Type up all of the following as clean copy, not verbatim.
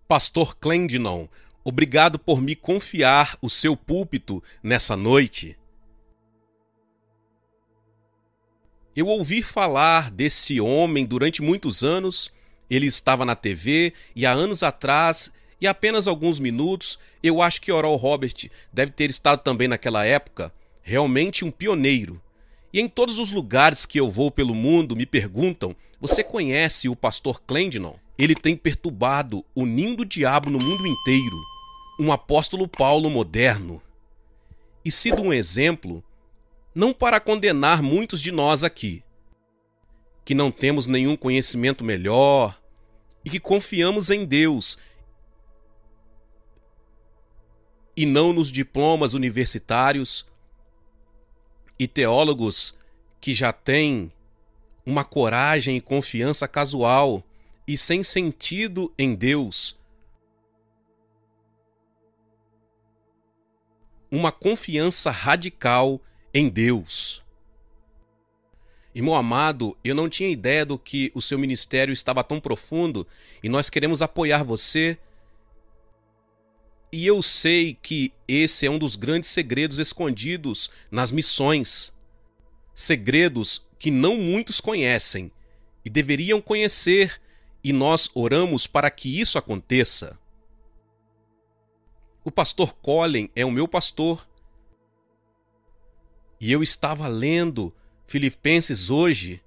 Pastor Clendenon, obrigado por me confiar o seu púlpito nessa noite. Eu ouvi falar desse homem durante muitos anos. Ele estava na TV e há anos atrás, e apenas alguns minutos, eu acho que Oral Roberts deve ter estado também naquela época, realmente um pioneiro. E em todos os lugares que eu vou pelo mundo me perguntam: você conhece o pastor Clendenon? Ele tem perturbado o ninho do diabo no mundo inteiro, um apóstolo Paulo moderno. E sido um exemplo, não para condenar muitos de nós aqui, que não temos nenhum conhecimento melhor e que confiamos em Deus e não nos diplomas universitários e teólogos que já têm uma coragem e confiança casual e sem sentido em Deus, uma confiança radical em Deus. Irmão amado, eu não tinha ideia do que o seu ministério estava tão profundo e nós queremos apoiar você. E eu sei que esse é um dos grandes segredos escondidos nas missões. Segredos que não muitos conhecem e deveriam conhecer, e nós oramos para que isso aconteça. O pastor Colin é o meu pastor. E eu estava lendo Filipenses hoje.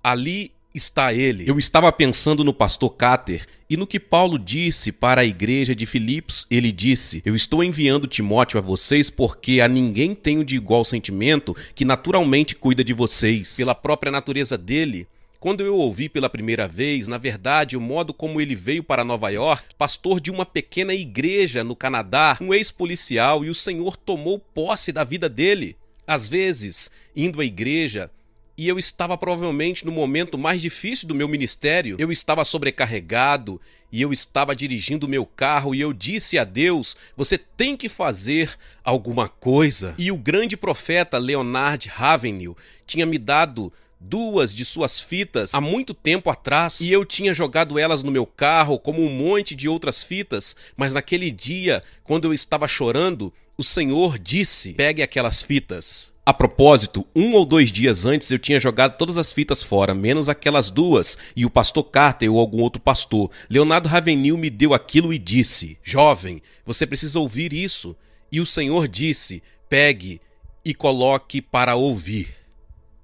Ali está ele. Eu estava pensando no pastor Cáter e no que Paulo disse para a igreja de Filipos. Ele disse: eu estou enviando Timóteo a vocês porque a ninguém tenho de igual sentimento que naturalmente cuida de vocês. Pela própria natureza dele, quando eu ouvi pela primeira vez, na verdade, o modo como ele veio para Nova York, pastor de uma pequena igreja no Canadá, um ex-policial, e o Senhor tomou posse da vida dele. Às vezes, indo à igreja, e eu estava provavelmente no momento mais difícil do meu ministério, eu estava sobrecarregado e eu estava dirigindo o meu carro e eu disse a Deus: você tem que fazer alguma coisa. E o grande profeta Leonard Ravenhill tinha me dado 2 de suas fitas há muito tempo atrás e eu tinha jogado elas no meu carro como um monte de outras fitas, mas naquele dia, quando eu estava chorando, o Senhor disse: pegue aquelas fitas. A propósito, 1 ou 2 dias antes eu tinha jogado todas as fitas fora, menos aquelas 2, e o pastor Carter ou algum outro pastor, Leonardo Ravenhill, me deu aquilo e disse: jovem, você precisa ouvir isso. E o Senhor disse: pegue e coloque para ouvir.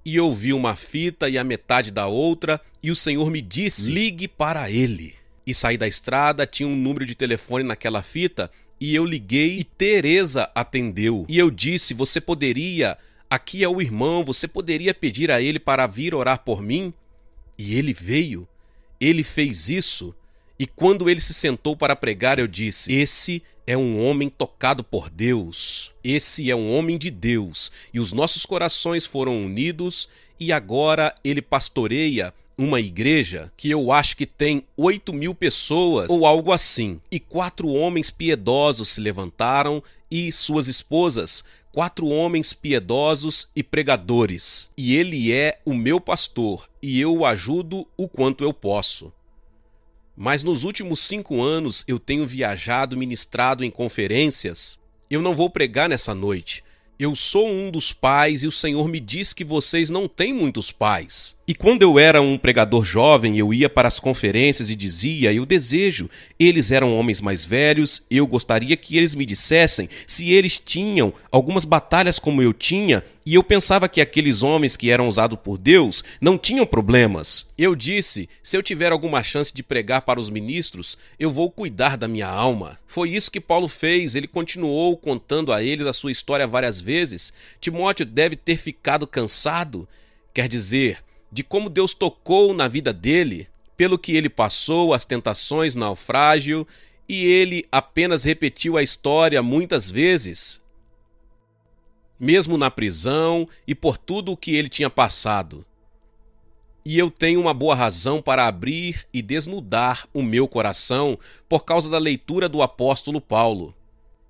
E eu ouvi uma fita e a metade da outra, e o Senhor me disse: ligue para ele. E saí da estrada, tinha um número de telefone naquela fita, e eu liguei e Teresa atendeu. E eu disse: você poderia, aqui é o irmão, você poderia pedir a ele para vir orar por mim? E ele veio, ele fez isso. E quando ele se sentou para pregar, eu disse: esse é um homem tocado por Deus. Esse é um homem de Deus. E os nossos corações foram unidos e agora ele pastoreia uma igreja que eu acho que tem 8.000 pessoas ou algo assim. E 4 homens piedosos se levantaram e suas esposas, 4 homens piedosos e pregadores. E ele é o meu pastor e eu o ajudo o quanto eu posso. Mas nos últimos 5 anos eu tenho viajado, ministrado em conferências. Eu não vou pregar nessa noite. Eu sou um dos pais e o Senhor me diz que vocês não têm muitos pais. E quando eu era um pregador jovem, eu ia para as conferências e dizia: eu desejo. Eles eram homens mais velhos, eu gostaria que eles me dissessem se eles tinham algumas batalhas como eu tinha, e eu pensava que aqueles homens que eram usados por Deus não tinham problemas. Eu disse: se eu tiver alguma chance de pregar para os ministros, eu vou cuidar da minha alma. Foi isso que Paulo fez. Ele continuou contando a eles a sua história várias vezes. Timóteo deve ter ficado cansado, quer dizer, de como Deus tocou na vida dele, pelo que ele passou, as tentações, naufrágio, e ele apenas repetiu a história muitas vezes, mesmo na prisão e por tudo o que ele tinha passado. E eu tenho uma boa razão para abrir e desnudar o meu coração por causa da leitura do apóstolo Paulo.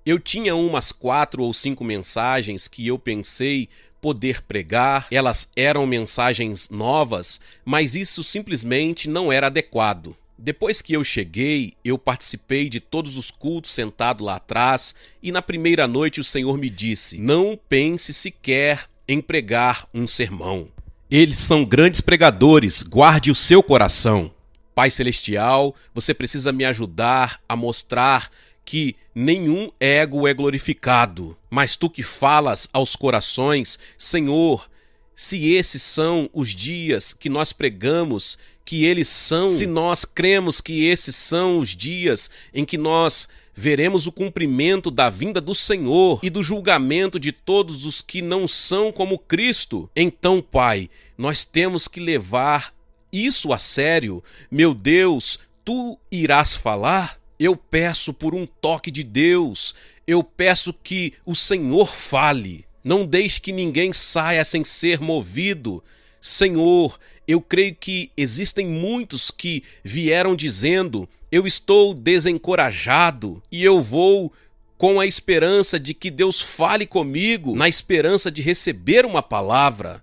Eu tinha umas 4 ou 5 mensagens que eu pensei poder pregar, elas eram mensagens novas, mas isso simplesmente não era adequado. Depois que eu cheguei, eu participei de todos os cultos sentado lá atrás e na primeira noite o Senhor me disse: não pense sequer em pregar um sermão. Eles são grandes pregadores, guarde o seu coração. Pai Celestial, você precisa me ajudar a mostrar que nenhum ego é glorificado, mas tu que falas aos corações, Senhor, se esses são os dias que nós pregamos, que eles são, se nós cremos que esses são os dias em que nós veremos o cumprimento da vinda do Senhor e do julgamento de todos os que não são como Cristo, então, Pai, nós temos que levar isso a sério. Meu Deus, tu irás falar? Eu peço por um toque de Deus, eu peço que o Senhor fale. Não deixe que ninguém saia sem ser movido. Senhor, eu creio que existem muitos que vieram dizendo: eu estou desencorajado e eu vou com a esperança de que Deus fale comigo, na esperança de receber uma palavra.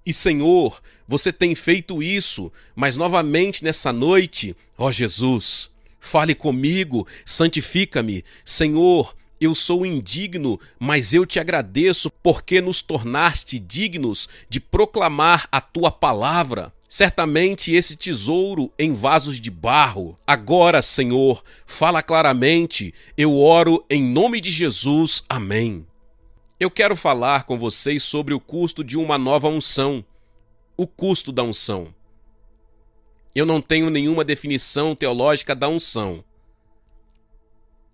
E Senhor, você tem feito isso, mas novamente nessa noite, ó Jesus, fale comigo, santifica-me. Senhor, eu sou indigno, mas eu te agradeço porque nos tornaste dignos de proclamar a tua palavra. Certamente esse tesouro em vasos de barro. Agora, Senhor, fala claramente. Eu oro em nome de Jesus. Amém. Eu quero falar com vocês sobre o custo de uma nova unção. O custo da unção. Eu não tenho nenhuma definição teológica da unção.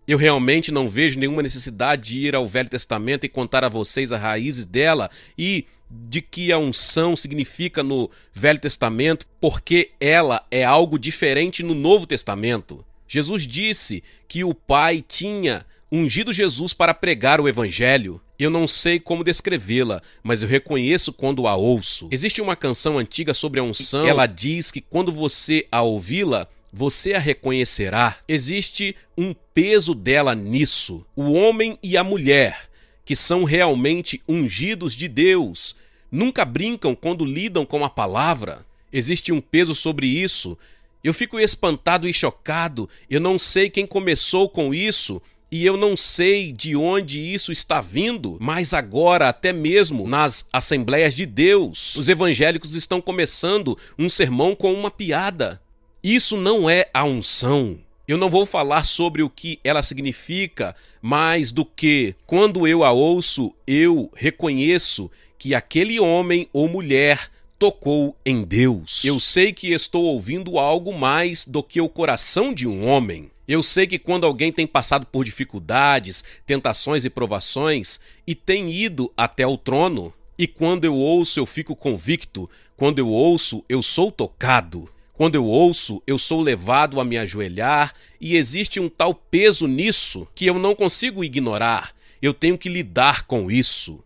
Eu realmente não vejo nenhuma necessidade de ir ao Velho Testamento e contar a vocês as raízes dela e de que a unção significa no Velho Testamento, porque ela é algo diferente no Novo Testamento. Jesus disse que o Pai tinha ungido Jesus para pregar o Evangelho. Eu não sei como descrevê-la, mas eu reconheço quando a ouço. Existe uma canção antiga sobre a unção. Ela diz que quando você a ouvi-la, você a reconhecerá. Existe um peso dela nisso. O homem e a mulher, que são realmente ungidos de Deus, nunca brincam quando lidam com a palavra. Existe um peso sobre isso. Eu fico espantado e chocado. Eu não sei quem começou com isso e eu não sei de onde isso está vindo, mas agora, até mesmo nas Assembleias de Deus, os evangélicos estão começando um sermão com uma piada. Isso não é a unção. Eu não vou falar sobre o que ela significa, mais do que, quando eu a ouço, eu reconheço que aquele homem ou mulher tocou em Deus. Eu sei que estou ouvindo algo mais do que o coração de um homem. Eu sei que quando alguém tem passado por dificuldades, tentações e provações e tem ido até o trono, e quando eu ouço eu fico convicto, quando eu ouço eu sou tocado. Quando eu ouço, eu sou levado a me ajoelhar e existe um tal peso nisso que eu não consigo ignorar. Eu tenho que lidar com isso.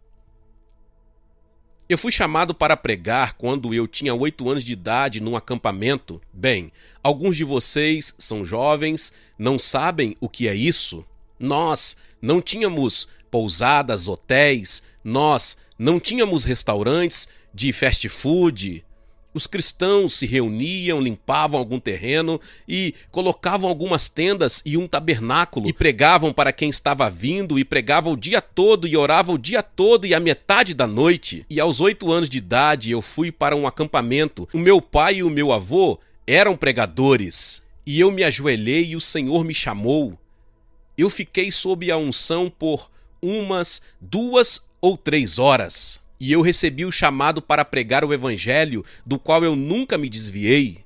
Eu fui chamado para pregar quando eu tinha 8 anos de idade num acampamento. Bem, alguns de vocês são jovens, não sabem o que é isso. Nós não tínhamos pousadas, hotéis, nós não tínhamos restaurantes de fast food. Os cristãos se reuniam, limpavam algum terreno e colocavam algumas tendas e um tabernáculo e pregavam para quem estava vindo e pregavam o dia todo e oravam o dia todo e a metade da noite. E aos 8 anos de idade eu fui para um acampamento. O meu pai e o meu avô eram pregadores e eu me ajoelhei e o Senhor me chamou. Eu fiquei sob a unção por umas 2 ou 3 horas. E eu recebi o chamado para pregar o evangelho, do qual eu nunca me desviei.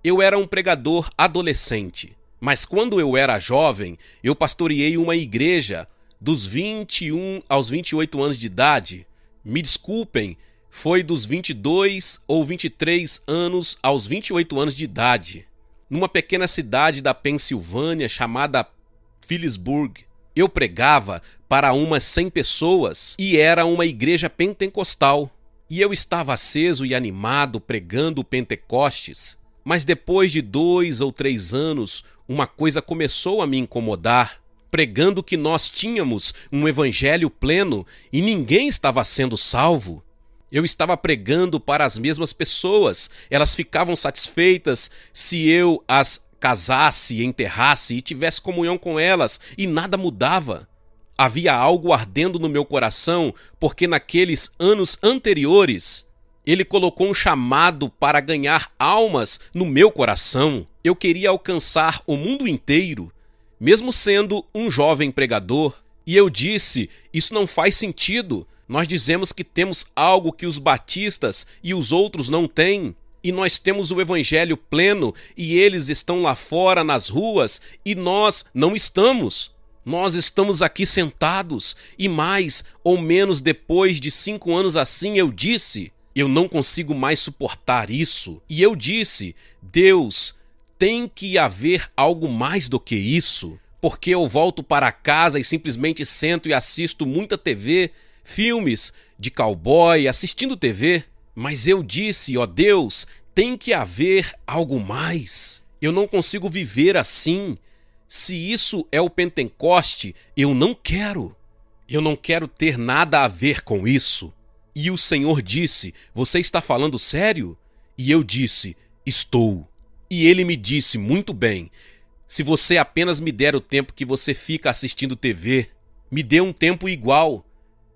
Eu era um pregador adolescente, mas quando eu era jovem, eu pastoreei uma igreja dos 21 aos 28 anos de idade. Me desculpem, foi dos 22 ou 23 anos aos 28 anos de idade, numa pequena cidade da Pensilvânia chamada Phillipsburg. Eu pregava para umas 100 pessoas e era uma igreja pentecostal. E eu estava aceso e animado pregando o Pentecostes. Mas depois de 2 ou 3 anos, uma coisa começou a me incomodar. Pregando que nós tínhamos um evangelho pleno e ninguém estava sendo salvo. Eu estava pregando para as mesmas pessoas. Elas ficavam satisfeitas se eu as casasse, enterrasse e tivesse comunhão com elas, e nada mudava. Havia algo ardendo no meu coração, porque naqueles anos anteriores, ele colocou um chamado para ganhar almas no meu coração. Eu queria alcançar o mundo inteiro, mesmo sendo um jovem pregador. E eu disse, isso não faz sentido. Nós dizemos que temos algo que os batistas e os outros não têm. E nós temos o evangelho pleno e eles estão lá fora nas ruas e nós não estamos. Nós estamos aqui sentados e mais ou menos depois de 5 anos assim eu disse, eu não consigo mais suportar isso. E eu disse, Deus, tem que haver algo mais do que isso, porque eu volto para casa e simplesmente sento e assisto muita TV, filmes de cowboy, assistindo TV. Mas eu disse, ó Deus, tem que haver algo mais. Eu não consigo viver assim. Se isso é o Pentecoste, eu não quero. Eu não quero ter nada a ver com isso. E o Senhor disse, você está falando sério? E eu disse, estou. E ele me disse, muito bem, se você apenas me der o tempo que você fica assistindo TV, me dê um tempo igual.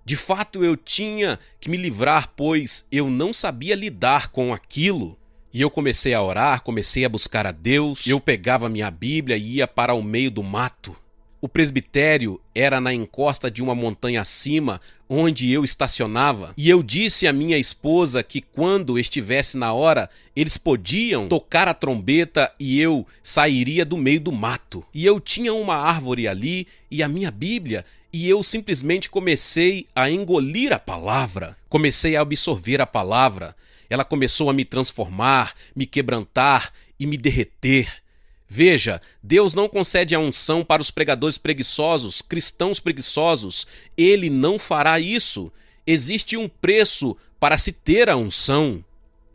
De fato, eu tinha que me livrar, pois eu não sabia lidar com aquilo. E eu comecei a orar, comecei a buscar a Deus. Eu pegava minha Bíblia e ia para o meio do mato. O presbitério era na encosta de uma montanha acima, onde eu estacionava. E eu disse à minha esposa que quando estivesse na hora, eles podiam tocar a trombeta e eu sairia do meio do mato. E eu tinha uma árvore ali e a minha Bíblia, e eu simplesmente comecei a engolir a palavra. Comecei a absorver a palavra. Ela começou a me transformar, me quebrantar e me derreter. Veja, Deus não concede a unção para os pregadores preguiçosos, cristãos preguiçosos. Ele não fará isso. Existe um preço para se ter a unção.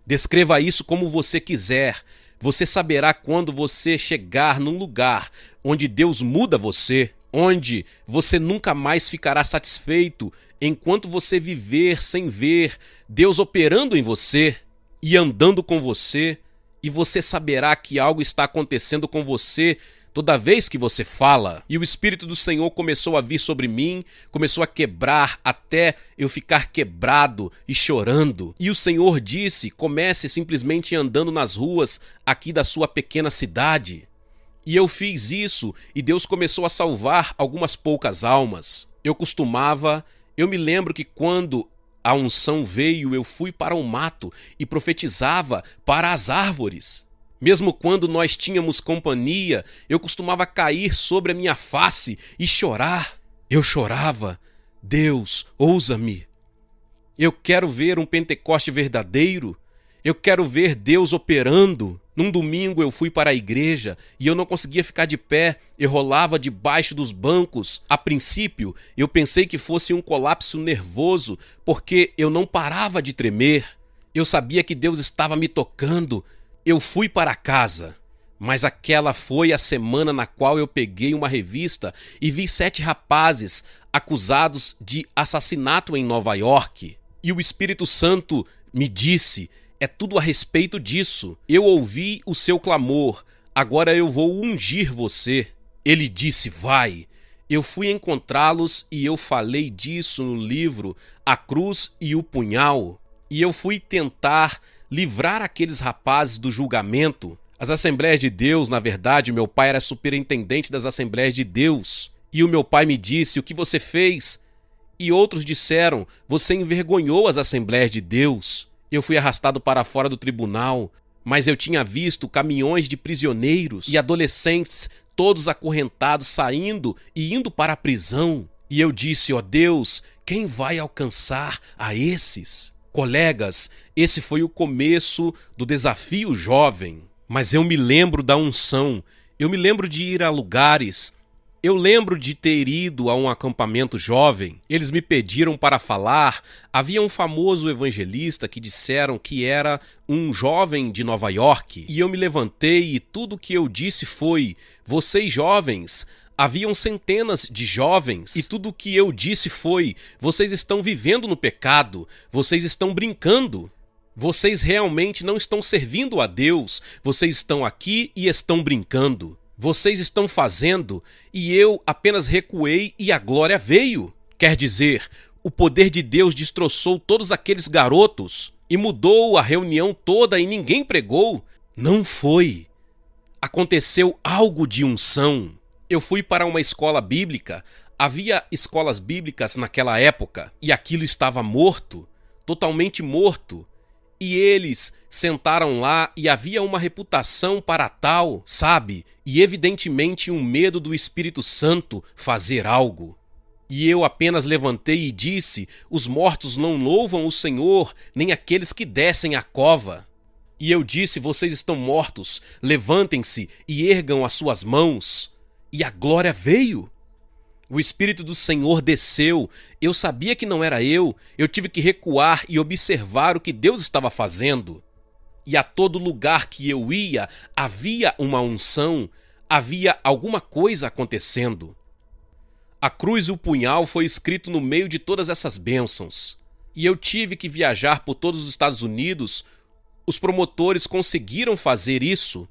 Descreva isso como você quiser. Você saberá quando você chegar num lugar onde Deus muda você, onde você nunca mais ficará satisfeito enquanto você viver sem ver Deus operando em você e andando com você. E você saberá que algo está acontecendo com você toda vez que você fala. E o Espírito do Senhor começou a vir sobre mim, começou a quebrar até eu ficar quebrado e chorando. E o Senhor disse, comece simplesmente andando nas ruas aqui da sua pequena cidade. E eu fiz isso e Deus começou a salvar algumas poucas almas. Eu me lembro que quando a unção veio, eu fui para o mato e profetizava para as árvores. Mesmo quando nós tínhamos companhia, eu costumava cair sobre a minha face e chorar. Eu chorava, Deus, ousa-me. Eu quero ver um Pentecoste verdadeiro. Eu quero ver Deus operando. Num domingo eu fui para a igreja e eu não conseguia ficar de pé, eu rolava debaixo dos bancos. A princípio, eu pensei que fosse um colapso nervoso, porque eu não parava de tremer. Eu sabia que Deus estava me tocando. Eu fui para casa, mas aquela foi a semana na qual eu peguei uma revista e vi 7 rapazes acusados de assassinato em Nova York. E o Espírito Santo me disse, é tudo a respeito disso. Eu ouvi o seu clamor, agora eu vou ungir você. Ele disse, vai. Eu fui encontrá-los e eu falei disso no livro A Cruz e o Punhal. E eu fui tentar livrar aqueles rapazes do julgamento. As Assembleias de Deus, na verdade, meu pai era superintendente das Assembleias de Deus. E o meu pai me disse, o que você fez? E outros disseram, você envergonhou as Assembleias de Deus. Eu fui arrastado para fora do tribunal, mas eu tinha visto caminhões de prisioneiros e adolescentes todos acorrentados saindo e indo para a prisão. E eu disse, ó Deus, quem vai alcançar a esses? Colegas, esse foi o começo do desafio jovem. Mas eu me lembro da unção, eu me lembro de ir a lugares. Eu lembro de ter ido a um acampamento jovem, eles me pediram para falar, havia um famoso evangelista que disseram que era um jovem de Nova York, e eu me levantei e tudo que eu disse foi, vocês jovens, Haviam centenas de jovens e tudo o que eu disse foi: vocês estão vivendo no pecado, vocês estão brincando. Vocês realmente não estão servindo a Deus, vocês estão aqui e estão brincando. Vocês estão fazendo e eu apenas recuei e a glória veio. Quer dizer, o poder de Deus destroçou todos aqueles garotos e mudou a reunião toda e ninguém pregou. Não foi. Aconteceu algo de unção. Eu fui para uma escola bíblica, havia escolas bíblicas naquela época e aquilo estava morto, totalmente morto. E eles sentaram lá e havia uma reputação para tal, sabe? E evidentemente um medo do Espírito Santo fazer algo. E eu apenas levantei e disse: os mortos não louvam o Senhor, nem aqueles que descem à cova. E eu disse: vocês estão mortos, levantem-se e ergam as suas mãos. E a glória veio. O Espírito do Senhor desceu. Eu sabia que não era eu tive que recuar e observar o que Deus estava fazendo. E a todo lugar que eu ia, havia uma unção, havia alguma coisa acontecendo. A cruz e o punhal foi escrito no meio de todas essas bênçãos. E eu tive que viajar por todos os Estados Unidos. Os promotores conseguiram fazer isso,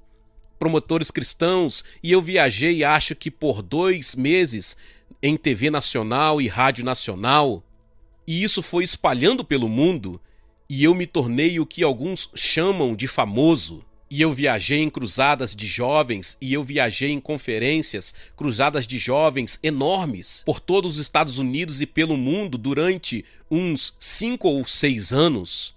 promotores cristãos, e eu viajei acho que por 2 meses em TV nacional e rádio nacional, e isso foi espalhando pelo mundo, e eu me tornei o que alguns chamam de famoso. E eu viajei em cruzadas de jovens, e eu viajei em conferências, cruzadas de jovens enormes, por todos os Estados Unidos e pelo mundo durante uns 5 ou 6 anos.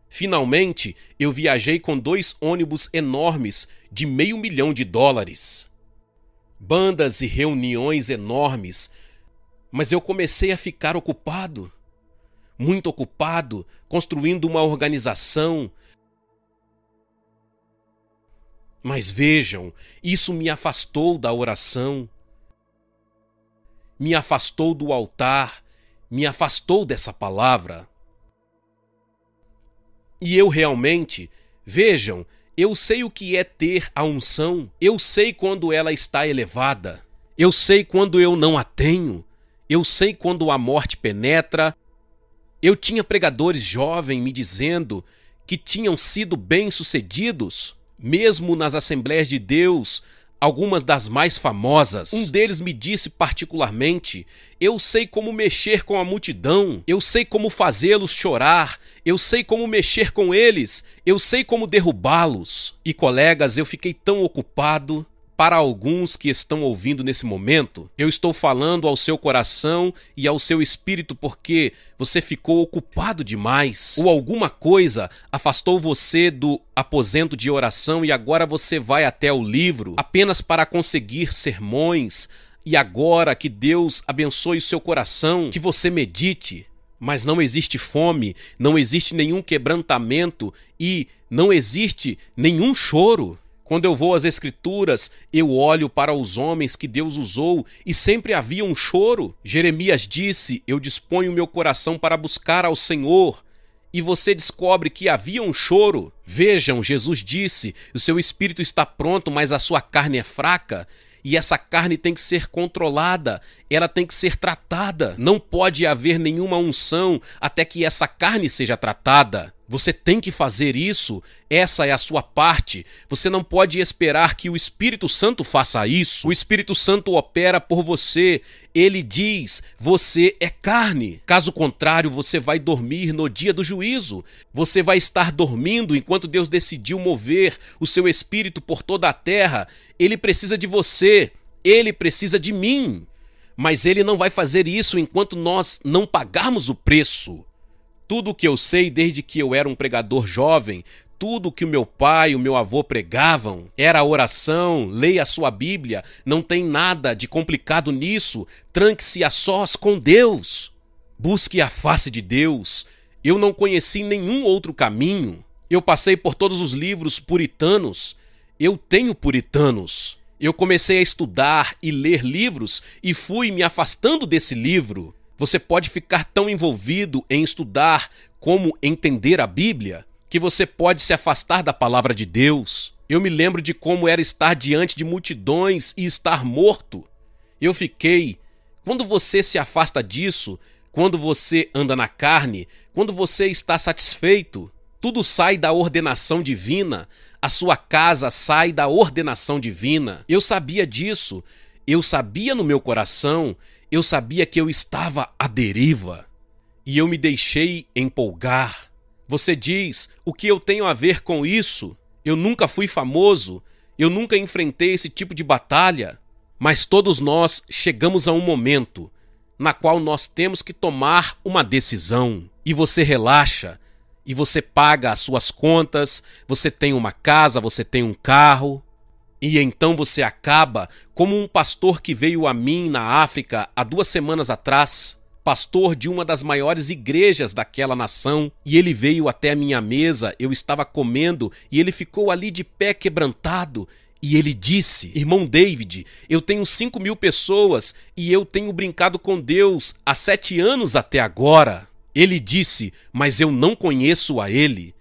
Finalmente, eu viajei com 2 ônibus enormes de $500 mil. Bandas e reuniões enormes. Mas eu comecei a ficar ocupado. Muito ocupado, construindo uma organização. Mas vejam, isso me afastou da oração. Me afastou do altar. Me afastou dessa palavra. E eu realmente, vejam, eu sei o que é ter a unção, eu sei quando ela está elevada, eu sei quando eu não a tenho, eu sei quando a morte penetra. Eu tinha pregadores jovens me dizendo que tinham sido bem-sucedidos, mesmo nas Assembleias de Deus, algumas das mais famosas. Um deles me disse particularmente: eu sei como mexer com a multidão, eu sei como fazê-los chorar, eu sei como mexer com eles, eu sei como derrubá-los. E colegas, eu fiquei tão ocupado. Para alguns que estão ouvindo nesse momento, eu estou falando ao seu coração e ao seu espírito porque você ficou ocupado demais, ou alguma coisa afastou você do aposento de oração e agora você vai até o livro apenas para conseguir sermões. E agora que Deus abençoe o seu coração, que você medite. Mas não existe fome, não existe nenhum quebrantamento e não existe nenhum choro. Quando eu vou às Escrituras, eu olho para os homens que Deus usou e sempre havia um choro. Jeremias disse: eu disponho meu coração para buscar ao Senhor. E você descobre que havia um choro. Vejam, Jesus disse: o seu espírito está pronto, mas a sua carne é fraca. E essa carne tem que ser controlada, ela tem que ser tratada. Não pode haver nenhuma unção até que essa carne seja tratada. Você tem que fazer isso, essa é a sua parte. Você não pode esperar que o Espírito Santo faça isso. O Espírito Santo opera por você. Ele diz: você é carne. Caso contrário, você vai dormir no dia do juízo. Você vai estar dormindo enquanto Deus decidiu mover o seu espírito por toda a terra. Ele precisa de você, ele precisa de mim. Mas ele não vai fazer isso enquanto nós não pagarmos o preço. Tudo o que eu sei desde que eu era um pregador jovem, tudo que o meu pai e o meu avô pregavam, era a oração, leia a sua Bíblia, não tem nada de complicado nisso, tranque-se a sós com Deus. Busque a face de Deus. Eu não conheci nenhum outro caminho. Eu passei por todos os livros puritanos. Eu tenho puritanos. Eu comecei a estudar e ler livros e fui me afastando desse livro. Você pode ficar tão envolvido em estudar como entender a Bíblia que você pode se afastar da palavra de Deus. Eu me lembro de como era estar diante de multidões e estar morto. Eu fiquei. Quando você se afasta disso, quando você anda na carne, quando você está satisfeito, tudo sai da ordenação divina, a sua casa sai da ordenação divina. Eu sabia disso, eu sabia no meu coração, eu sabia que eu estava à deriva. E eu me deixei empolgar. Você diz, o que eu tenho a ver com isso? Eu nunca fui famoso, eu nunca enfrentei esse tipo de batalha. Mas todos nós chegamos a um momento na qual nós temos que tomar uma decisão. E você relaxa, e você paga as suas contas, você tem uma casa, você tem um carro. E então você acaba como um pastor que veio a mim na África há 2 semanas atrás, pastor de uma das maiores igrejas daquela nação, e ele veio até a minha mesa, eu estava comendo, e ele ficou ali de pé quebrantado, e ele disse, irmão David, eu tenho 5.000 pessoas, e eu tenho brincado com Deus há 7 anos até agora. Ele disse, mas eu não conheço a ele.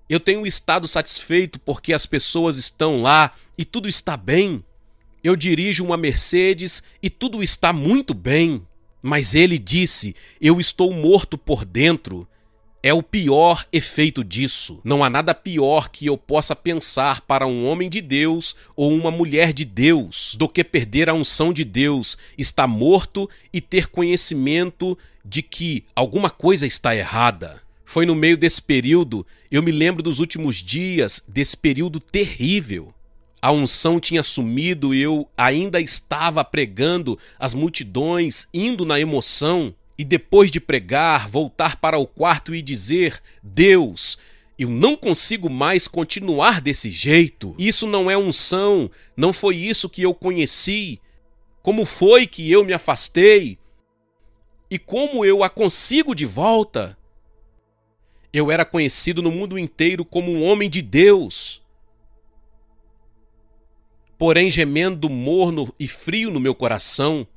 Eu tenho estado satisfeito porque as pessoas estão lá e tudo está bem. Eu dirijo uma Mercedes e tudo está muito bem. Mas ele disse, eu estou morto por dentro. É o pior efeito disso. Não há nada pior que eu possa pensar para um homem de Deus ou uma mulher de Deus do que perder a unção de Deus, estar morto e ter conhecimento de que alguma coisa está errada. Foi no meio desse período, eu me lembro dos últimos dias, desse período terrível. A unção tinha sumido e eu ainda estava pregando as multidões, indo na emoção. E depois de pregar, voltar para o quarto e dizer, Deus, eu não consigo mais continuar desse jeito. Isso não é unção, não foi isso que eu conheci. Como foi que eu me afastei? E como eu a consigo de volta? Eu era conhecido no mundo inteiro como um homem de Deus. Porém, gemendo morno e frio no meu coração,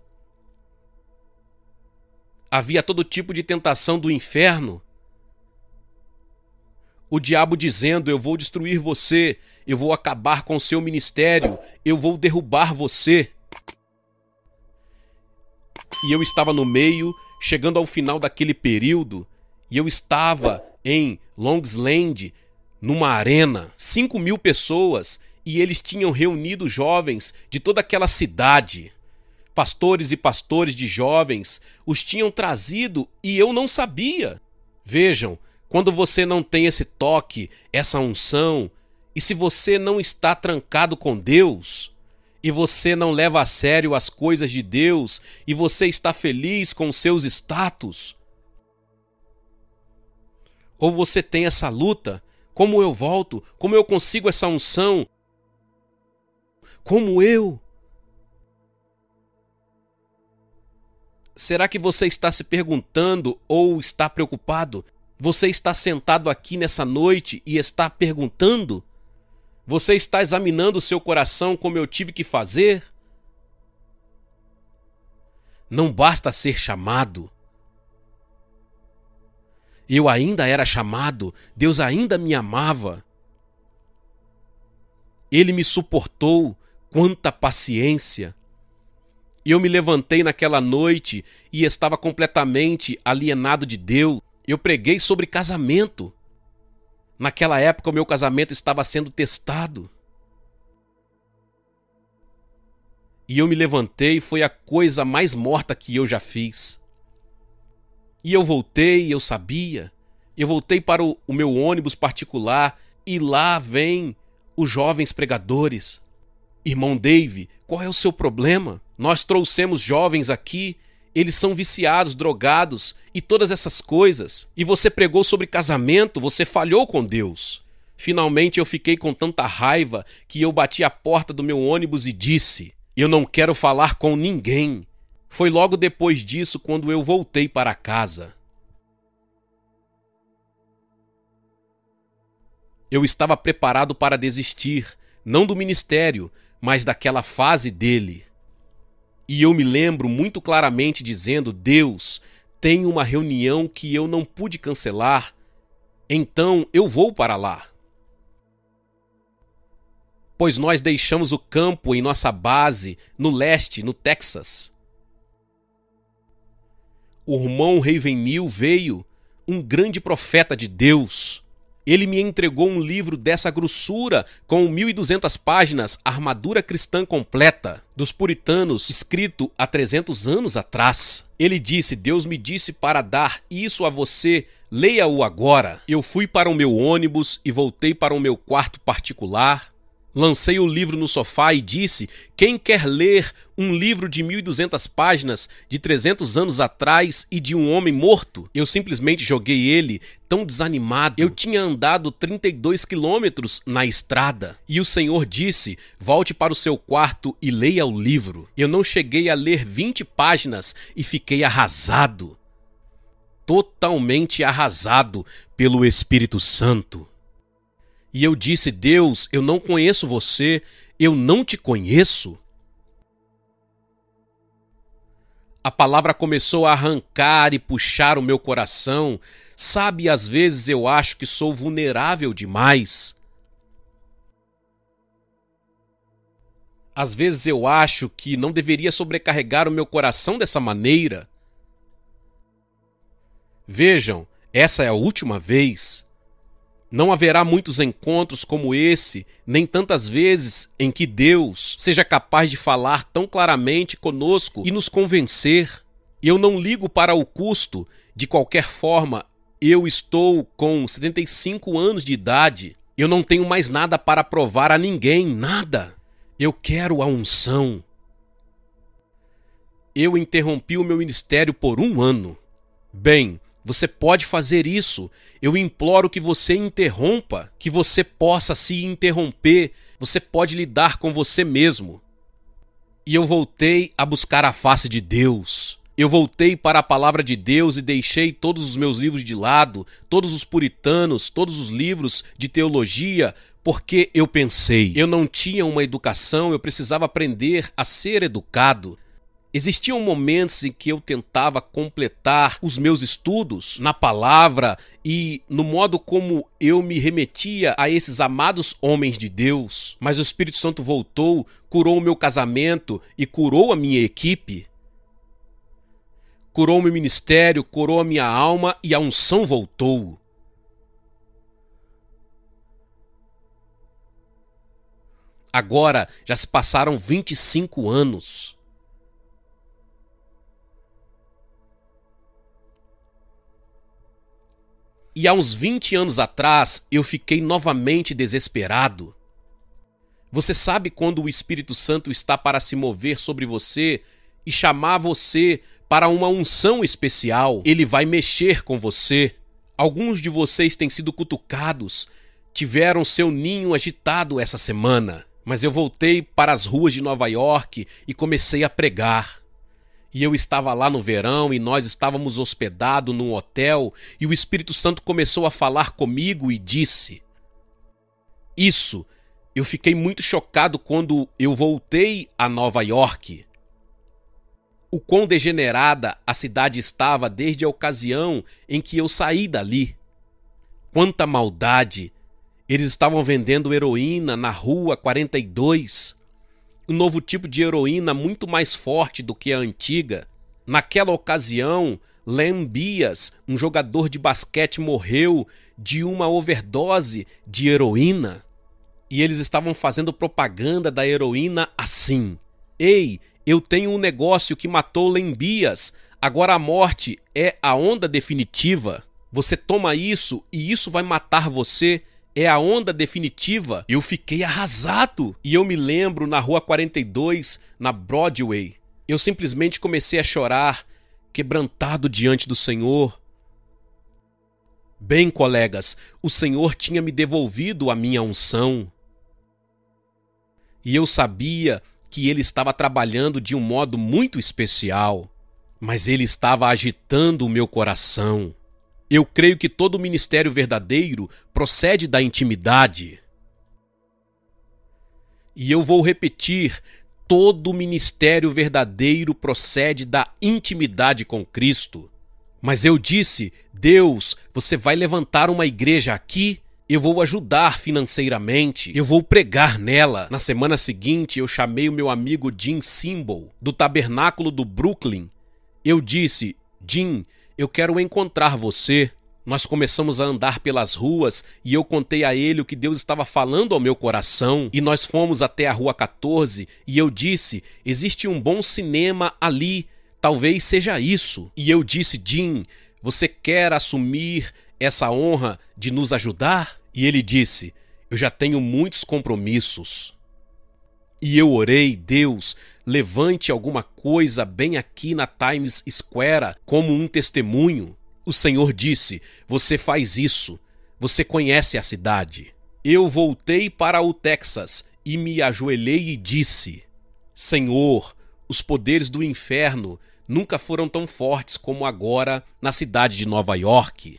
havia todo tipo de tentação do inferno. O diabo dizendo, eu vou destruir você, eu vou acabar com o seu ministério, eu vou derrubar você. E eu estava no meio, chegando ao final daquele período, e eu estava em Longsland, numa arena, 5.000 pessoas, e eles tinham reunido jovens de toda aquela cidade. Pastores e pastores de jovens os tinham trazido e eu não sabia. Vejam, quando você não tem esse toque, essa unção, e se você não está trancado com Deus, e você não leva a sério as coisas de Deus, e você está feliz com os seus status, ou você tem essa luta, como eu volto, como eu consigo essa unção, como eu? Será que você está se perguntando ou está preocupado? Você está sentado aqui nessa noite e está perguntando? Você está examinando o seu coração como eu tive que fazer? Não basta ser chamado. Eu ainda era chamado, Deus ainda me amava. Ele me suportou, quanta paciência. Eu me levantei naquela noite e estava completamente alienado de Deus. Eu preguei sobre casamento. Naquela época o meu casamento estava sendo testado. E eu me levantei e foi a coisa mais morta que eu já fiz. E eu voltei, eu sabia. Eu voltei para o meu ônibus particular e lá vêm os jovens pregadores. Irmão Dave, qual é o seu problema? Nós trouxemos jovens aqui, eles são viciados, drogados e todas essas coisas. E você pregou sobre casamento, você falhou com Deus. Finalmente eu fiquei com tanta raiva que eu bati a porta do meu ônibus e disse, eu não quero falar com ninguém. Foi logo depois disso quando eu voltei para casa. Eu estava preparado para desistir, não do ministério, mas daquela fase dele. E eu me lembro muito claramente dizendo, Deus, tem uma reunião que eu não pude cancelar, então eu vou para lá. pois nós deixamos o campo em nossa base no leste, no Texas. O irmão Ravenhill veio, um grande profeta de Deus. Ele me entregou um livro dessa grossura, com 1.200 páginas, Armadura Cristã Completa, dos puritanos, escrito há 300 anos atrás. Ele disse: Deus me disse para dar isso a você, leia-o agora. Eu fui para o meu ônibus e voltei para o meu quarto particular. Lancei o livro no sofá e disse: quem quer ler um livro de 1.200 páginas de 300 anos atrás e de um homem morto? Eu simplesmente joguei ele, tão desanimado. Eu tinha andado 32 quilômetros na estrada. E o Senhor disse: volte para o seu quarto e leia o livro. Eu não cheguei a ler 20 páginas e fiquei arrasado. Totalmente arrasado pelo Espírito Santo. E eu disse: Deus, eu não conheço você, eu não te conheço. A palavra começou a arrancar e puxar o meu coração. Sabe, às vezes eu acho que sou vulnerável demais. Às vezes eu acho que não deveria sobrecarregar o meu coração dessa maneira. Vejam, essa é a última vez. Não haverá muitos encontros como esse, nem tantas vezes em que Deus seja capaz de falar tão claramente conosco e nos convencer. Eu não ligo para o custo. De qualquer forma, eu estou com 75 anos de idade. Eu não tenho mais nada para provar a ninguém, nada. Eu quero a unção. Eu interrompi o meu ministério por 1 ano. Bem, você pode fazer isso. Eu imploro que você interrompa, que você possa se interromper. Você pode lidar com você mesmo. E eu voltei a buscar a face de Deus. Eu voltei para a palavra de Deus e deixei todos os meus livros de lado, todos os puritanos, todos os livros de teologia, porque eu pensei, eu não tinha uma educação, eu precisava aprender a ser educado. Existiam momentos em que eu tentava completar os meus estudos na palavra e no modo como eu me remetia a esses amados homens de Deus. Mas o Espírito Santo voltou, curou o meu casamento e curou a minha equipe. Curou o meu ministério, curou a minha alma e a unção voltou. Agora já se passaram 25 anos. E há uns 20 anos atrás, eu fiquei novamente desesperado. Você sabe quando o Espírito Santo está para se mover sobre você e chamar você para uma unção especial? Ele vai mexer com você. Alguns de vocês têm sido cutucados, tiveram seu ninho agitado essa semana. Mas eu voltei para as ruas de Nova York e comecei a pregar. E eu estava lá no verão e nós estávamos hospedados num hotel e o Espírito Santo começou a falar comigo e disse: isso, eu fiquei muito chocado quando eu voltei a Nova York. O quão degenerada a cidade estava desde a ocasião em que eu saí dali. Quanta maldade! Eles estavam vendendo heroína na Rua 42. Um novo tipo de heroína muito mais forte do que a antiga. Naquela ocasião, Len Bias, um jogador de basquete, morreu de uma overdose de heroína. E eles estavam fazendo propaganda da heroína assim: ei, eu tenho um negócio que matou Len Bias, agora a morte é a onda definitiva. Você toma isso e isso vai matar você. É a onda definitiva. Eu fiquei arrasado. E eu me lembro na Rua 42, na Broadway. Eu simplesmente comecei a chorar, quebrantado diante do Senhor. Bem, colegas, o Senhor tinha me devolvido a minha unção. E eu sabia que Ele estava trabalhando de um modo muito especial. Mas Ele estava agitando o meu coração. Eu creio que todo ministério verdadeiro procede da intimidade. E eu vou repetir, todo ministério verdadeiro procede da intimidade com Cristo. Mas eu disse: Deus, você vai levantar uma igreja aqui? eu vou ajudar financeiramente, eu vou pregar nela. Na semana seguinte, eu chamei o meu amigo Jim Simbal, do Tabernáculo do Brooklyn. Eu disse: Jim, eu quero encontrar você. Nós começamos a andar pelas ruas e eu contei a ele o que Deus estava falando ao meu coração. E nós fomos até a Rua 14 e eu disse: existe um bom cinema ali, talvez seja isso. E eu disse: Jim, você quer assumir essa honra de nos ajudar? E ele disse: eu já tenho muitos compromissos. E eu orei: Deus, levante alguma coisa bem aqui na Times Square como um testemunho. O Senhor disse: você faz isso, você conhece a cidade. Eu voltei para o Texas e me ajoelhei e disse: Senhor, os poderes do inferno nunca foram tão fortes como agora na cidade de Nova York.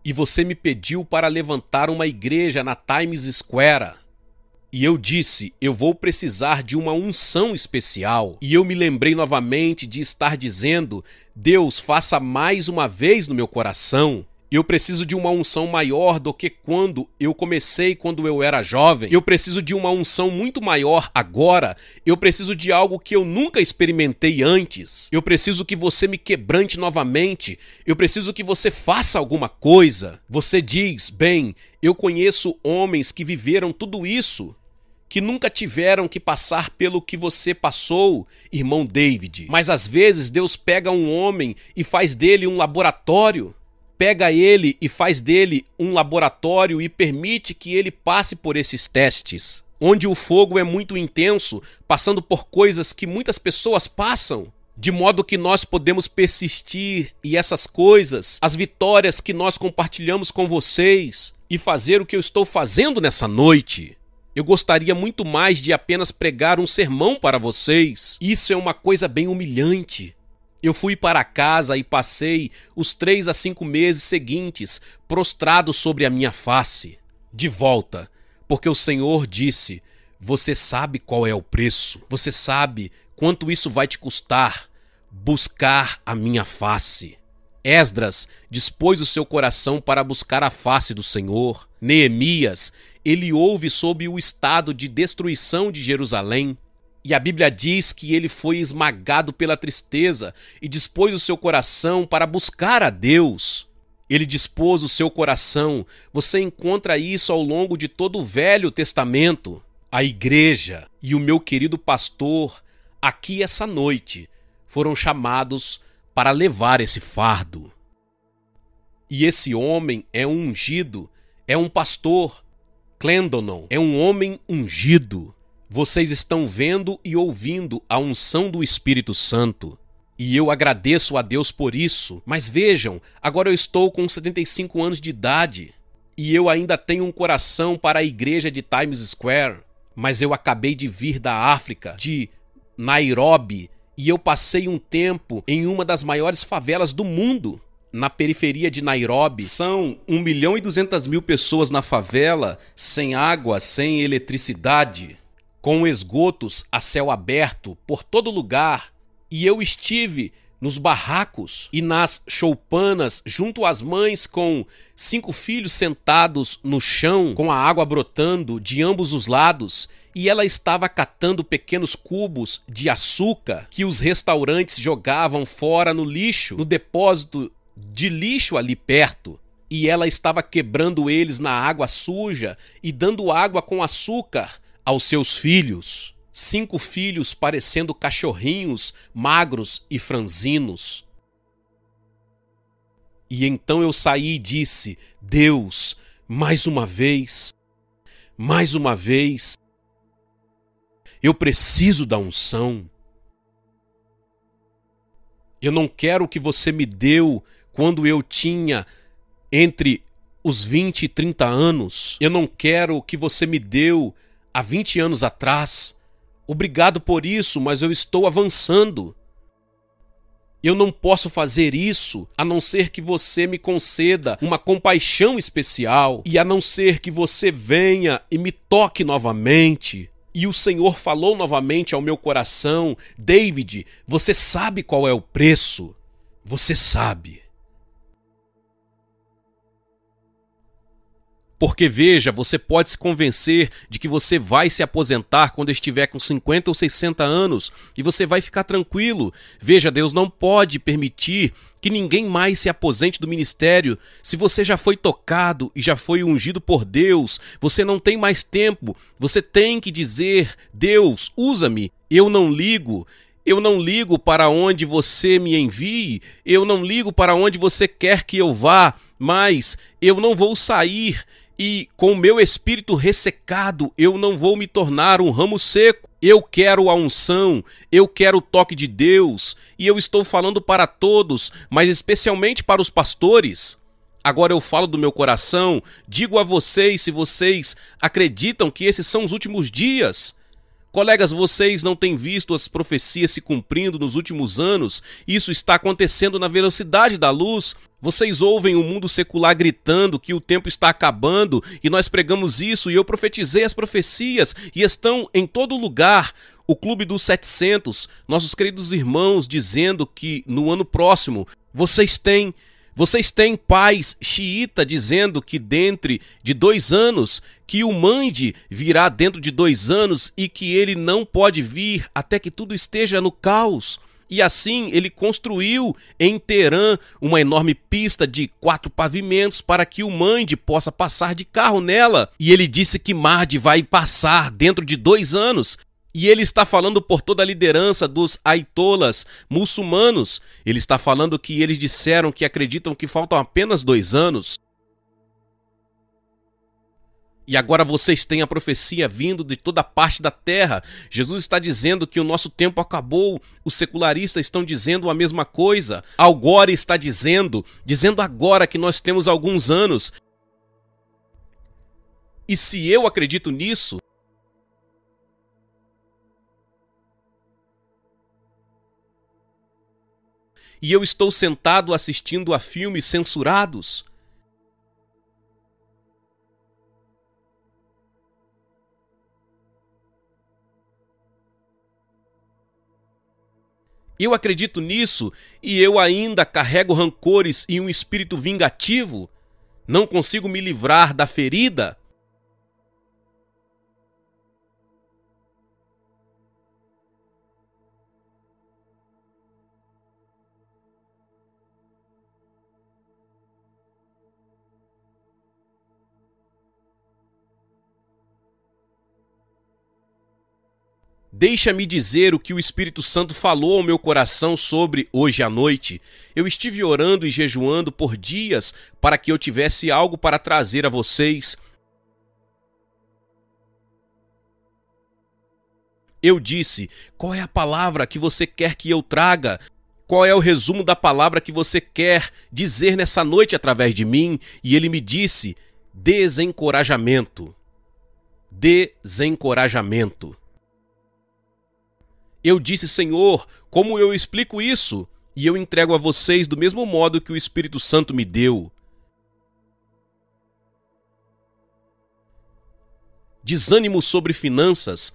E você me pediu para levantar uma igreja na Times Square. E eu disse: eu vou precisar de uma unção especial. E eu me lembrei novamente de estar dizendo: Deus, faça mais uma vez no meu coração. Eu preciso de uma unção maior do que quando eu comecei, quando eu era jovem. Eu preciso de uma unção muito maior agora. Eu preciso de algo que eu nunca experimentei antes. Eu preciso que você me quebrante novamente. Eu preciso que você faça alguma coisa. Você diz: bem, eu conheço homens que viveram tudo isso, que nunca tiveram que passar pelo que você passou, irmão David. Mas às vezes Deus pega um homem e faz dele um laboratório. Pega ele e faz dele um laboratório e permite que ele passe por esses testes, onde o fogo é muito intenso, passando por coisas que muitas pessoas passam, de modo que nós podemos persistir e essas coisas, as vitórias que nós compartilhamos com vocês e fazer o que eu estou fazendo nessa noite. Eu gostaria muito mais de apenas pregar um sermão para vocês. Isso é uma coisa bem humilhante. Eu fui para casa e passei os 3 a 5 meses seguintes prostrado sobre a minha face, de volta, porque o Senhor disse: você sabe qual é o preço, você sabe quanto isso vai te custar, buscar a minha face. Esdras dispôs o seu coração para buscar a face do Senhor. Neemias, ele ouve sobre o estado de destruição de Jerusalém. E a Bíblia diz que ele foi esmagado pela tristeza e dispôs o seu coração para buscar a Deus. Ele dispôs o seu coração. Você encontra isso ao longo de todo o Velho Testamento. A igreja e o meu querido pastor, aqui essa noite, foram chamados para levar esse fardo. E esse homem é um ungido, é um pastor. Clendonon é um homem ungido. Vocês estão vendo e ouvindo a unção do Espírito Santo. E eu agradeço a Deus por isso. Mas vejam, agora eu estou com 75 anos de idade. E eu ainda tenho um coração para a igreja de Times Square. Mas eu acabei de vir da África, de Nairobi. E eu passei um tempo em uma das maiores favelas do mundo. Na periferia de Nairobi, são 1.200.000 pessoas na favela, sem água, sem eletricidade, com esgotos a céu aberto por todo lugar. E eu estive nos barracos e nas choupanas junto às mães com 5 filhos sentados no chão, com a água brotando de ambos os lados, e ela estava catando pequenos cubos de açúcar que os restaurantes jogavam fora no lixo, no depósito de lixo ali perto. E ela estava quebrando eles na água suja e dando água com açúcar aos seus filhos. 5 filhos parecendo cachorrinhos magros e franzinos. E então eu saí e disse: Deus, mais uma vez, eu preciso da unção. Eu não quero o que você me deu quando eu tinha entre os 20 e 30 anos. Eu não quero o que você me deu há 20 anos atrás. Obrigado por isso, mas eu estou avançando. Eu não posso fazer isso a não ser que você me conceda uma compaixão especial e a não ser que você venha e me toque novamente. E o Senhor falou novamente ao meu coração: David, você sabe qual é o preço? Você sabe. Porque veja, você pode se convencer de que você vai se aposentar quando estiver com 50 ou 60 anos e você vai ficar tranquilo. Veja, Deus não pode permitir que ninguém mais se aposente do ministério. Se você já foi tocado e já foi ungido por Deus, você não tem mais tempo. Você tem que dizer: Deus, usa-me. Eu não ligo. Eu não ligo para onde você me envie. Eu não ligo para onde você quer que eu vá. Mas eu não vou sair e com o meu espírito ressecado eu não vou me tornar um ramo seco. Eu quero a unção, eu quero o toque de Deus, e eu estou falando para todos, mas especialmente para os pastores. Agora eu falo do meu coração, digo a vocês se vocês acreditam que esses são os últimos dias. Colegas, vocês não têm visto as profecias se cumprindo nos últimos anos? Isso está acontecendo na velocidade da luz. Vocês ouvem o mundo secular gritando que o tempo está acabando e nós pregamos isso e eu profetizei as profecias e estão em todo lugar. O Clube dos 700, nossos queridos irmãos dizendo que no ano próximo vocês têm pais xiita dizendo que dentro de 2 anos, que o Mahdi virá dentro de 2 anos e que ele não pode vir até que tudo esteja no caos. E assim ele construiu em Teherã uma enorme pista de 4 pavimentos para que o Mahdi possa passar de carro nela. E ele disse que Mahdi vai passar dentro de 2 anos. E ele está falando por toda a liderança dos aitolas muçulmanos. Ele está falando que eles disseram que acreditam que faltam apenas 2 anos. E agora vocês têm a profecia vindo de toda parte da terra. Jesus está dizendo que o nosso tempo acabou. Os secularistas estão dizendo a mesma coisa. Al Gore está dizendo agora que nós temos alguns anos. E se eu acredito nisso, e eu estou sentado assistindo a filmes censurados, eu acredito nisso e eu ainda carrego rancores e um espírito vingativo, não consigo me livrar da ferida. Deixa-me dizer o que o Espírito Santo falou ao meu coração sobre hoje à noite. Eu estive orando e jejuando por dias para que eu tivesse algo para trazer a vocês. Eu disse: qual é a palavra que você quer que eu traga? Qual é o resumo da palavra que você quer dizer nessa noite através de mim? E ele me disse: desencorajamento. Desencorajamento. Eu disse: Senhor, como eu explico isso? E eu entrego a vocês do mesmo modo que o Espírito Santo me deu. Desânimo sobre finanças.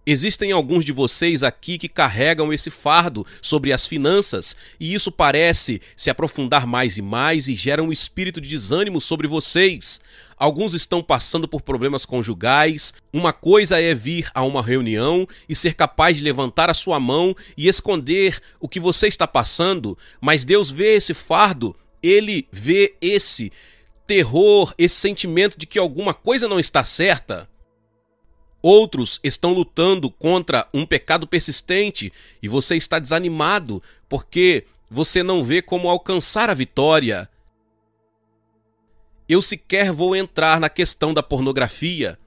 Existem alguns de vocês aqui que carregam esse fardo sobre as finanças e isso parece se aprofundar mais e mais e gera um espírito de desânimo sobre vocês. Alguns estão passando por problemas conjugais. Uma coisa é vir a uma reunião e ser capaz de levantar a sua mão e esconder o que você está passando, mas Deus vê esse fardo, Ele vê esse terror, esse sentimento de que alguma coisa não está certa. Outros estão lutando contra um pecado persistente e você está desanimado porque você não vê como alcançar a vitória. Eu sequer vou entrar na questão da pornografia.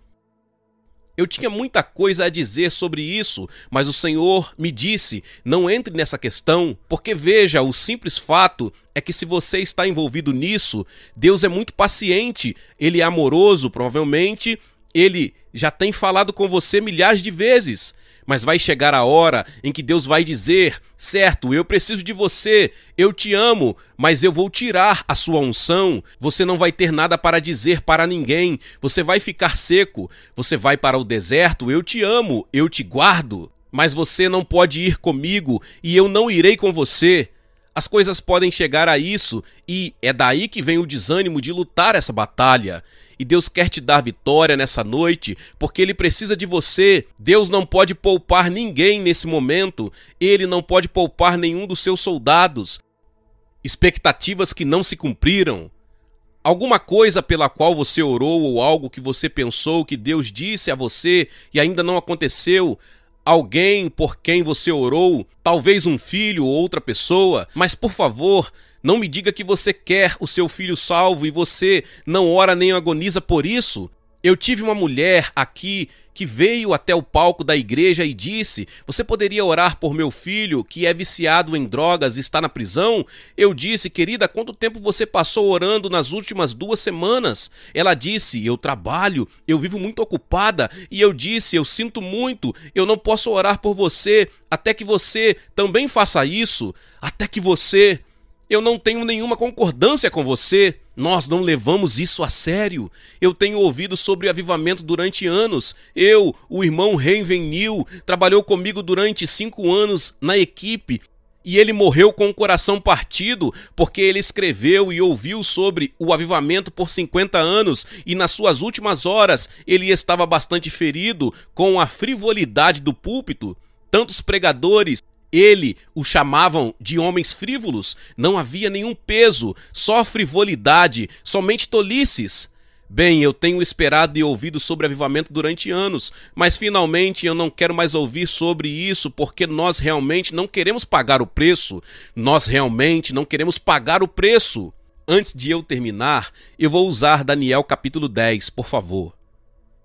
Eu tinha muita coisa a dizer sobre isso, mas o Senhor me disse: não entre nessa questão, porque veja, o simples fato é que se você está envolvido nisso, Deus é muito paciente, Ele é amoroso, provavelmente Ele já tem falado com você milhares de vezes, mas vai chegar a hora em que Deus vai dizer: certo, eu preciso de você, eu te amo, mas eu vou tirar a sua unção, você não vai ter nada para dizer para ninguém, você vai ficar seco, você vai para o deserto, eu te amo, eu te guardo, mas você não pode ir comigo e eu não irei com você. As coisas podem chegar a isso e é daí que vem o desânimo de lutar essa batalha. E Deus quer te dar vitória nessa noite, porque Ele precisa de você. Deus não pode poupar ninguém nesse momento. Ele não pode poupar nenhum dos seus soldados. Expectativas que não se cumpriram. Alguma coisa pela qual você orou ou algo que você pensou que Deus disse a você e ainda não aconteceu. Alguém por quem você orou, talvez um filho ou outra pessoa, mas por favor, não me diga que você quer o seu filho salvo e você não ora nem agoniza por isso. Eu tive uma mulher aqui que veio até o palco da igreja e disse: você poderia orar por meu filho que é viciado em drogas e está na prisão? Eu disse: querida, quanto tempo você passou orando nas últimas 2 semanas? Ela disse: eu trabalho, eu vivo muito ocupada. E eu disse: eu sinto muito, eu não posso orar por você até que você também faça isso, até que você... Eu não tenho nenhuma concordância com você. Nós não levamos isso a sério. Eu tenho ouvido sobre o avivamento durante anos. O irmão Renven Neil, trabalhou comigo durante 5 anos na equipe. E ele morreu com o coração partido porque ele escreveu e ouviu sobre o avivamento por 50 anos e nas suas últimas horas ele estava bastante ferido com a frivolidade do púlpito. Tantos pregadores, ele o chamavam de homens frívolos, não havia nenhum peso, só frivolidade, somente tolices. Bem, eu tenho esperado e ouvido sobre avivamento durante anos, mas finalmente eu não quero mais ouvir sobre isso porque nós realmente não queremos pagar o preço. Nós realmente não queremos pagar o preço. Antes de eu terminar, eu vou usar Daniel capítulo 10, por favor.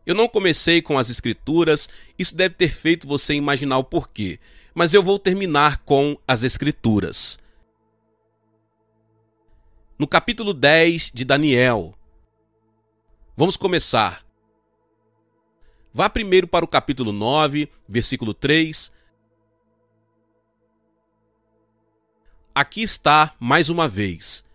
Eu não comecei com as escrituras, isso deve ter feito você imaginar o porquê. Mas eu vou terminar com as escrituras. No capítulo 10 de Daniel. Vamos começar. Vá primeiro para o capítulo 9, versículo 3. Aqui está mais uma vez.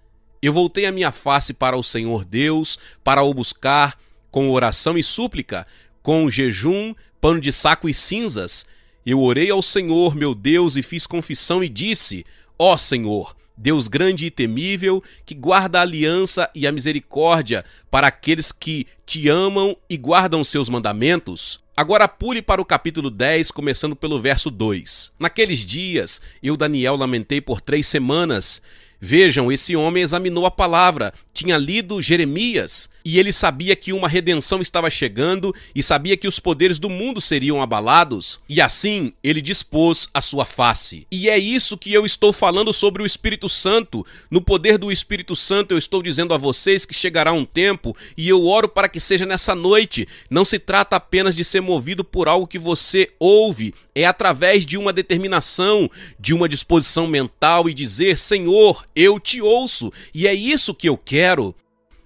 Eu voltei a minha face para o Senhor Deus, para o buscar com oração e súplica, com jejum, pano de saco e cinzas. Eu orei ao Senhor, meu Deus, e fiz confissão e disse: ó Senhor, Deus grande e temível, que guarda a aliança e a misericórdia para aqueles que te amam e guardam seus mandamentos. Agora pule para o capítulo 10, começando pelo verso 2. Naqueles dias, eu, Daniel, lamentei por 3 semanas. Vejam, esse homem examinou a palavra, tinha lido Jeremias, e ele sabia que uma redenção estava chegando e sabia que os poderes do mundo seriam abalados, e assim ele dispôs a sua face. E é isso que eu estou falando sobre o Espírito Santo. No poder do Espírito Santo eu estou dizendo a vocês que chegará um tempo, e eu oro para que seja nessa noite. Não se trata apenas de ser movido por algo que você ouve, é através de uma determinação, de uma disposição mental e dizer: Senhor, eu te ouço, e é isso que eu quero.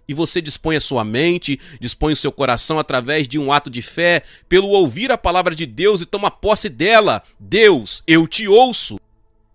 E você dispõe a sua mente, dispõe o seu coração através de um ato de fé, pelo ouvir a palavra de Deus e toma posse dela. Deus, eu te ouço.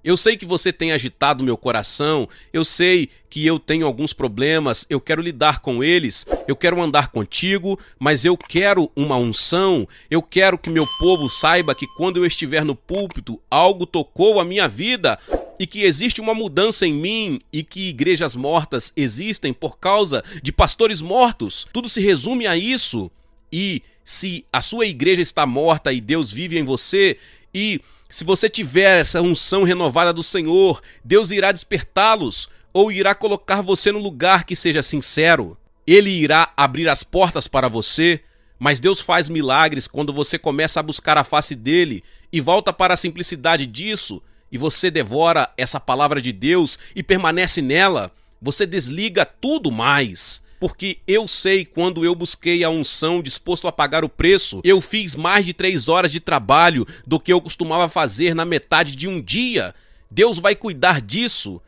Eu sei que você tem agitado meu coração, eu sei que eu tenho alguns problemas, eu quero lidar com eles, eu quero andar contigo, mas eu quero uma unção, eu quero que meu povo saiba que quando eu estiver no púlpito, algo tocou a minha vida e que existe uma mudança em mim e que igrejas mortas existem por causa de pastores mortos. Tudo se resume a isso. E se a sua igreja está morta e Deus vive em você, e se você tiver essa unção renovada do Senhor, Deus irá despertá-los ou irá colocar você no lugar que seja sincero. Ele irá abrir as portas para você, mas Deus faz milagres quando você começa a buscar a face dele e volta para a simplicidade disso, e você devora essa palavra de Deus e permanece nela. Você desliga tudo mais. Porque eu sei, quando eu busquei a unção disposto a pagar o preço, eu fiz mais de 3 horas de trabalho do que eu costumava fazer na metade de um dia. Deus vai cuidar disso.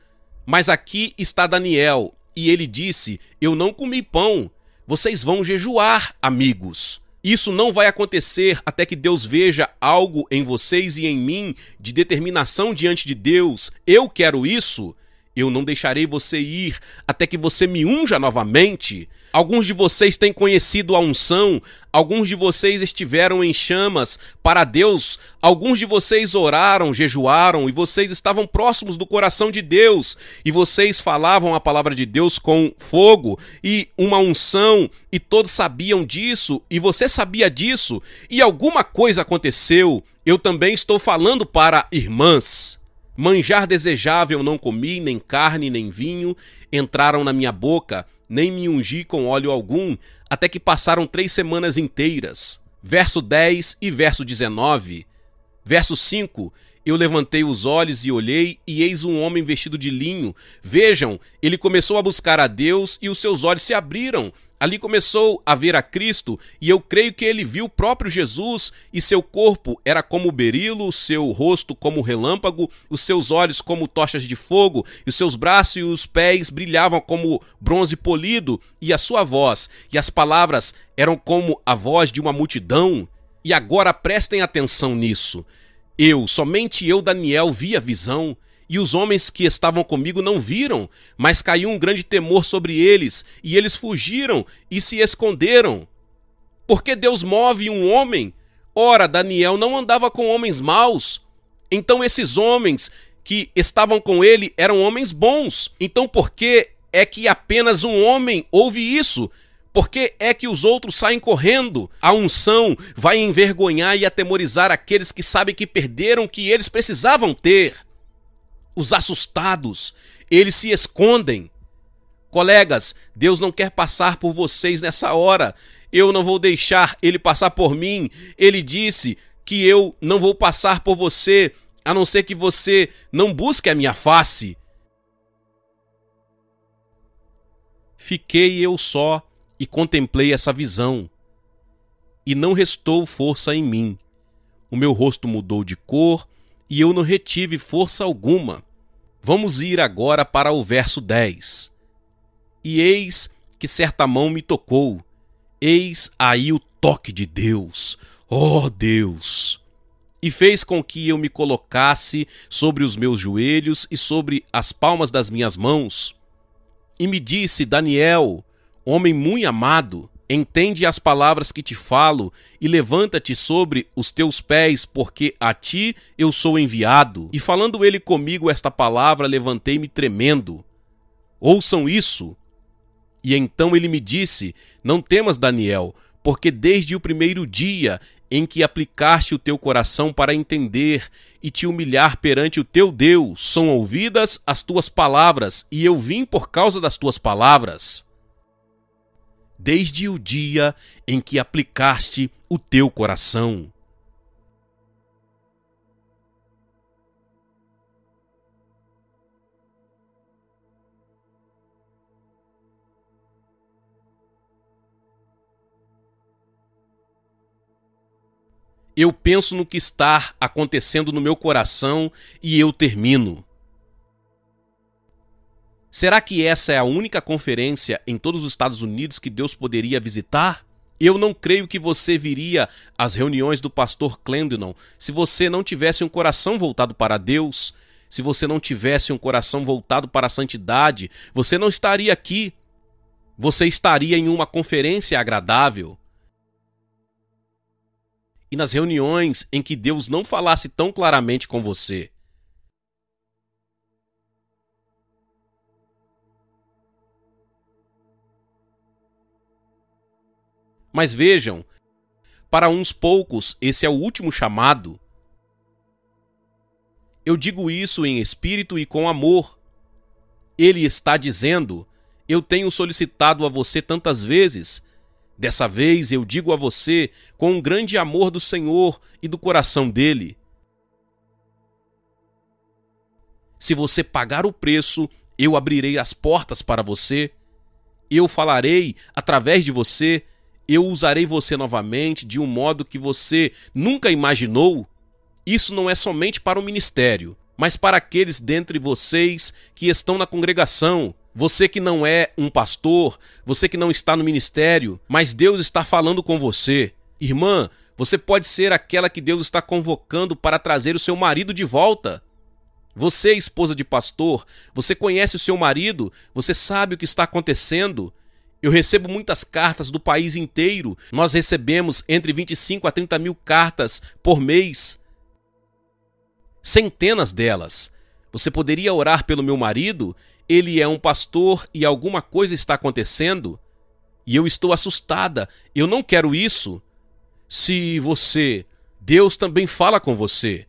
Mas aqui está Daniel, e ele disse: eu não comi pão. Vocês vão jejuar, amigos. Isso não vai acontecer até que Deus veja algo em vocês e em mim de determinação diante de Deus. Eu quero isso. Eu não deixarei você ir até que você me unja novamente. Alguns de vocês têm conhecido a unção, alguns de vocês estiveram em chamas para Deus, alguns de vocês oraram, jejuaram e vocês estavam próximos do coração de Deus e vocês falavam a palavra de Deus com fogo e uma unção e todos sabiam disso e você sabia disso e alguma coisa aconteceu. Eu também estou falando para irmãs. Manjar desejável não comi, nem carne, nem vinho entraram na minha boca, nem me ungi com óleo algum, até que passaram 3 semanas inteiras. Verso 10 e verso 19. Verso 5. Eu levantei os olhos e olhei, e eis um homem vestido de linho. Vejam, ele começou a buscar a Deus e os seus olhos se abriram. Ali começou a ver a Cristo, e eu creio que ele viu o próprio Jesus, e seu corpo era como berilo, seu rosto como relâmpago, os seus olhos como tochas de fogo, e os seus braços e os pés brilhavam como bronze polido, e a sua voz e as palavras eram como a voz de uma multidão. E agora prestem atenção nisso. Somente eu, Daniel, vi a visão, e os homens que estavam comigo não viram, mas caiu um grande temor sobre eles, e eles fugiram e se esconderam. Porque Deus move um homem? Ora, Daniel não andava com homens maus. Então esses homens que estavam com ele eram homens bons. Então por que é que apenas um homem ouve isso? Por que é que os outros saem correndo? A unção vai envergonhar e atemorizar aqueles que sabem que perderam o que eles precisavam ter. Os assustados, eles se escondem. Colegas, Deus não quer passar por vocês nessa hora. Eu não vou deixar ele passar por mim. Ele disse que eu não vou passar por você, a não ser que você não busque a minha face. Fiquei eu só e contemplei essa visão. E não restou força em mim. O meu rosto mudou de cor e eu não retive força alguma. Vamos ir agora para o verso 10. E eis que certa mão me tocou. Eis aí o toque de Deus. Oh Deus! E fez com que eu me colocasse sobre os meus joelhos e sobre as palmas das minhas mãos. E me disse, Daniel, homem muito amado, entende as palavras que te falo e levanta-te sobre os teus pés, porque a ti eu sou enviado. E falando ele comigo esta palavra, levantei-me tremendo. Ouçam isso. E então ele me disse, não temas, Daniel, porque desde o primeiro dia em que aplicaste o teu coração para entender e te humilhar perante o teu Deus, são ouvidas as tuas palavras, e eu vim por causa das tuas palavras. Desde o dia em que aplicaste o teu coração. Eu penso no que está acontecendo no meu coração e eu termino. Será que essa é a única conferência em todos os Estados Unidos que Deus poderia visitar? Eu não creio que você viria às reuniões do pastor Clendenon se você não tivesse um coração voltado para Deus, se você não tivesse um coração voltado para a santidade, você não estaria aqui. Você estaria em uma conferência agradável. E nas reuniões em que Deus não falasse tão claramente com você. Mas vejam, para uns poucos esse é o último chamado. Eu digo isso em espírito e com amor. Ele está dizendo, eu tenho solicitado a você tantas vezes. Dessa vez eu digo a você com um grande amor do Senhor e do coração dele. Se você pagar o preço, eu abrirei as portas para você. Eu falarei através de você. Eu usarei você novamente de um modo que você nunca imaginou. Isso não é somente para o ministério, mas para aqueles dentre vocês que estão na congregação. Você que não é um pastor, você que não está no ministério, mas Deus está falando com você. Irmã, você pode ser aquela que Deus está convocando para trazer o seu marido de volta. Você, esposa de pastor, você conhece o seu marido, você sabe o que está acontecendo. Eu recebo muitas cartas do país inteiro. Nós recebemos entre 25 a 30 mil cartas por mês. Centenas delas. Você poderia orar pelo meu marido? Ele é um pastor e alguma coisa está acontecendo? E eu estou assustada. Eu não quero isso. Se você... Deus também fala com você.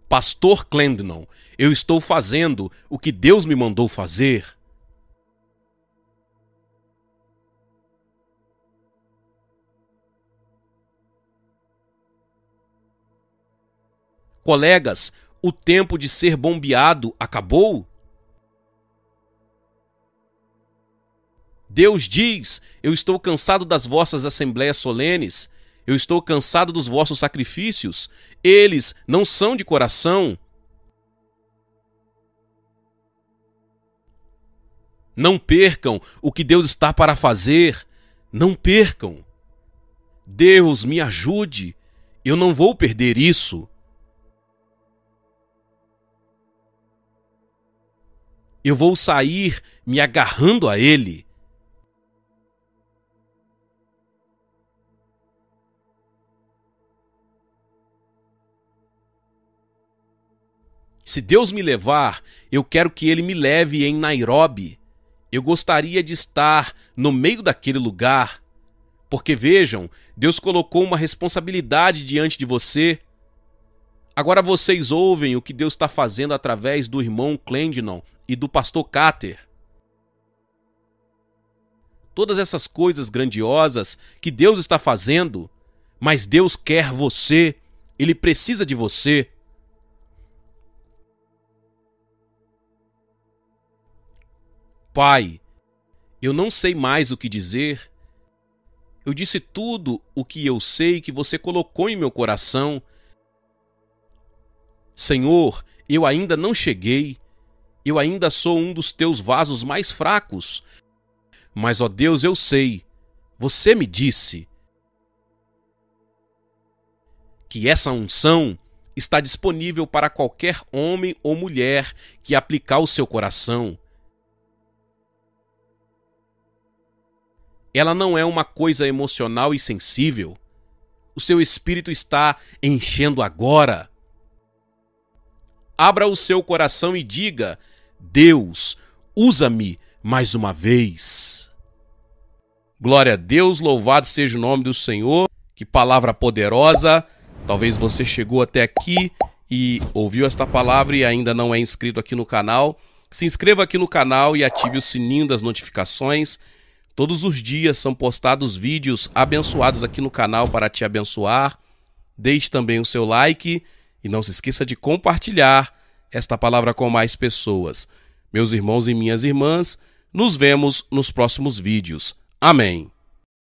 Pastor Clendenon, eu estou fazendo o que Deus me mandou fazer. Colegas, o tempo de ser bombeado acabou? Deus diz: eu estou cansado das vossas assembleias solenes, eu estou cansado dos vossos sacrifícios, eles não são de coração. Não percam o que Deus está para fazer, não percam. Deus me ajude, eu não vou perder isso. Eu vou sair me agarrando a Ele. Se Deus me levar, eu quero que Ele me leve em Nairobi. Eu gostaria de estar no meio daquele lugar. Porque vejam, Deus colocou uma responsabilidade diante de você. Agora vocês ouvem o que Deus está fazendo através do irmão Clendenon e do pastor Carter. Todas essas coisas grandiosas que Deus está fazendo, mas Deus quer você, Ele precisa de você. Pai, eu não sei mais o que dizer. Eu disse tudo o que eu sei que você colocou em meu coração. Senhor, eu ainda não cheguei. Eu ainda sou um dos teus vasos mais fracos. Mas, ó Deus, eu sei. Você me disse que essa unção está disponível para qualquer homem ou mulher que aplicar o seu coração. Ela não é uma coisa emocional e sensível. O seu espírito está enchendo agora. Abra o seu coração e diga: Deus, usa-me mais uma vez. Glória a Deus, louvado seja o nome do Senhor. Que palavra poderosa. Talvez você chegou até aqui e ouviu esta palavra e ainda não é inscrito aqui no canal. Se inscreva aqui no canal e ative o sininho das notificações. Todos os dias são postados vídeos abençoados aqui no canal para te abençoar. Deixe também o seu like e não se esqueça de compartilhar esta palavra com mais pessoas. Meus irmãos e minhas irmãs, nos vemos nos próximos vídeos. Amém.